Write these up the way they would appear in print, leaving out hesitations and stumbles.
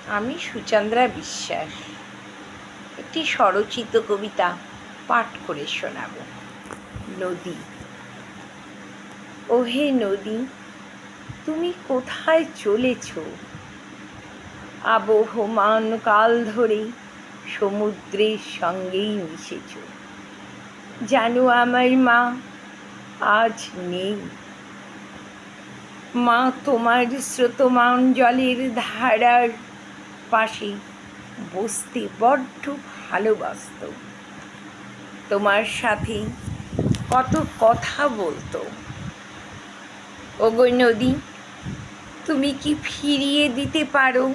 আমি সুচন্দ্রা বিশ্বাস একটি স্বরচিত কবিতা পাঠ করে শোনাব। নদী। ওহে নদী, তুমি কোথায় চলেছ? আবহমান কাল ধরে সমুদ্রের সঙ্গেই মিশেছ। জানো আমার মা আজ নেই। মা তোমার স্রোতমান জলের ধারার পাশে বসতে বড্ড ভালোবাসত। তোমার সাথে কত কথা বলতো। ওগো নদী, তুমি কি ফিরিয়ে দিতে পারো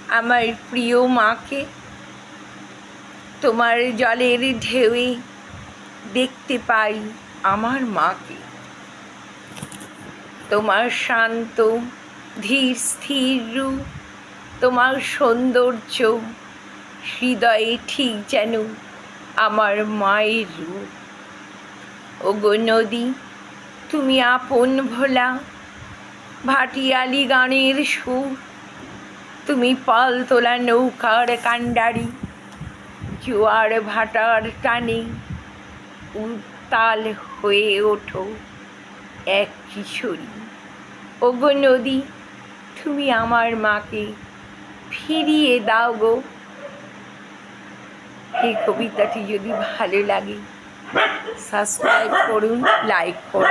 আমার প্রিয় মাকে? তোমার জলের ঢেউয়ে দেখতে পাই আমার মাকে। তোমার শান্ত ধীর স্থির রূপ, তোমার সৌন্দর্য হৃদয়ে ঠিক যেন আমার মায়ের রূপ। ওগো নদী, তুমি আপন ভোলা ভাটিয়ালি গানের সুর। তুমি পাল তোলা নৌকার কাণ্ডারি, জোয়ার ভাটার টানে উত্তাল হয়ে ওঠো এক কিশোরী। ওগো নদী, তুমি আমার মাকে ফিরিয়ে দাও গো। এই কবিতাটি যদি ভালো লাগে সাবস্ক্রাইব করুন, লাইক করুন।